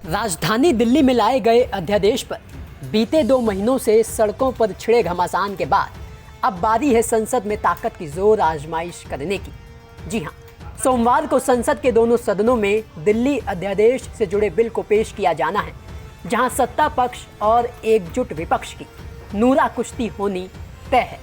राजधानी दिल्ली में लाए गए अध्यादेश पर बीते 2 महीनों से सड़कों पर छिड़े घमासान के बाद अब बारी है संसद में ताकत की जोर आजमाइश करने की। जी हां, सोमवार को संसद के दोनों सदनों में दिल्ली अध्यादेश से जुड़े बिल को पेश किया जाना है, जहां सत्ता पक्ष और एकजुट विपक्ष की नूरा कुश्ती होनी तय है।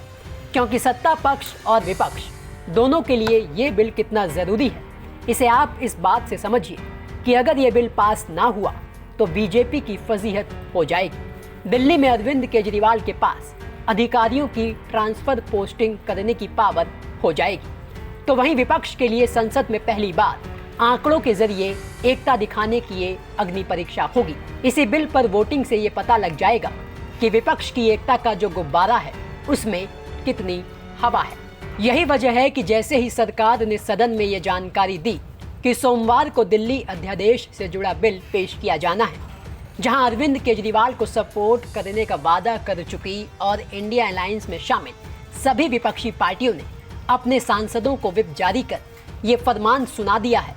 क्योंकि सत्ता पक्ष और विपक्ष दोनों के लिए ये बिल कितना जरूरी है, इसे आप इस बात से समझिए कि अगर ये बिल पास ना हुआ तो बीजेपी की फजीहत हो जाएगी। दिल्ली में अरविंद केजरीवाल के पास अधिकारियों की ट्रांसफर पोस्टिंग करने की पावर हो जाएगी। तो वहीं विपक्ष के लिए संसद में पहली बार आंकड़ों के जरिए एकता दिखाने की ये अग्नि परीक्षा होगी। इसी बिल पर वोटिंग से ये पता लग जाएगा कि विपक्ष की एकता का जो गुब्बारा है उसमें कितनी हवा है। यही वजह है कि जैसे ही सरकार ने सदन में ये जानकारी दी कि सोमवार को दिल्ली अध्यादेश से जुड़ा बिल पेश किया जाना है, जहां अरविंद केजरीवाल को सपोर्ट करने का वादा कर चुकी और इंडिया अलायंस में शामिल सभी विपक्षी पार्टियों ने अपने सांसदों को व्हिप जारी कर ये फरमान सुना दिया है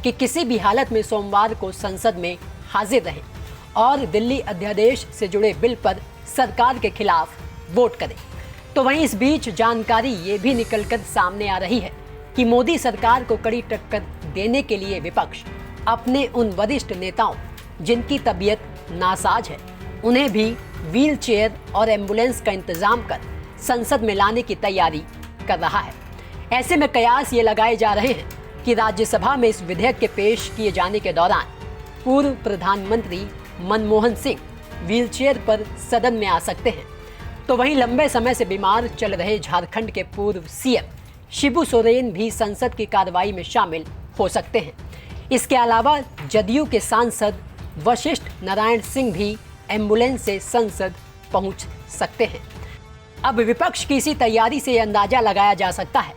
कि किसी भी हालत में सोमवार को संसद में हाजिर रहें और दिल्ली अध्यादेश से जुड़े बिल पर सरकार के खिलाफ वोट करें। तो वहीं इस बीच जानकारी ये भी निकलकर सामने आ रही है कि मोदी सरकार को कड़ी टक्कर देने के लिए विपक्ष अपने उन वरिष्ठ नेताओं जिनकी तबीयत नासाज है, उन्हें भी व्हील चेयर और एम्बुलेंस का इंतजाम कर संसद में लाने की तैयारी कर रहा है। ऐसे में कयास ये लगाए जा रहे हैं कि राज्यसभा में इस विधेयक के पेश किए जाने के दौरान पूर्व प्रधानमंत्री मनमोहन सिंह व्हील चेयर पर सदन में आ सकते हैं। तो वहीं लंबे समय से बीमार चल रहे झारखंड के पूर्व सीएम शिबू सोरेन भी संसद की कार्रवाई में शामिल हो सकते हैं। इसके अलावा जदयू के सांसद वशिष्ठ नारायण सिंह भी एम्बुलेंस से संसद पहुंच सकते हैं। अब विपक्ष की इसी तैयारी से यह अंदाजा लगाया जा सकता है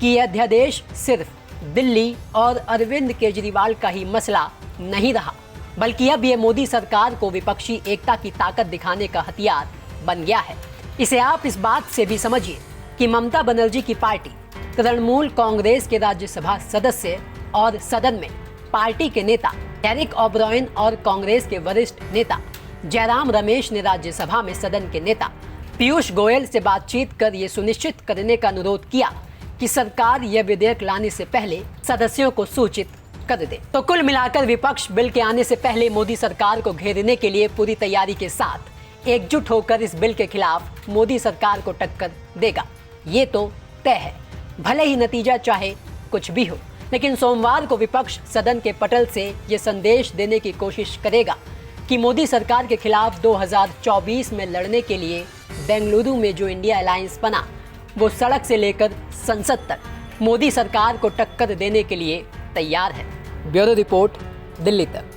कि यह अध्यादेश सिर्फ दिल्ली और अरविंद केजरीवाल का ही मसला नहीं रहा, बल्कि अब यह मोदी सरकार को विपक्षी एकता की ताकत दिखाने का हथियार बन गया है। इसे आप इस बात से भी समझिए कि ममता बनर्जी की पार्टी तृणमूल कांग्रेस के राज्यसभा सदस्य और सदन में पार्टी के नेता डेरेक ओब्रायन और कांग्रेस के वरिष्ठ नेता जयराम रमेश ने राज्यसभा में सदन के नेता पीयूष गोयल से बातचीत कर ये सुनिश्चित करने का अनुरोध किया कि सरकार यह विधेयक लाने से पहले सदस्यों को सूचित कर दे। तो कुल मिलाकर विपक्ष बिल के आने से पहले मोदी सरकार को घेरने के लिए पूरी तैयारी के साथ एकजुट होकर इस बिल के खिलाफ मोदी सरकार को टक्कर देगा। ये तो तय है, भले ही नतीजा चाहे कुछ भी हो। लेकिन सोमवार को विपक्ष सदन के पटल से ये संदेश देने की कोशिश करेगा कि मोदी सरकार के खिलाफ 2024 में लड़ने के लिए बेंगलुरु में जो इंडिया अलायंस बना, वो सड़क से लेकर संसद तक मोदी सरकार को टक्कर देने के लिए तैयार है। ब्यूरो रिपोर्ट, दिल्ली तक।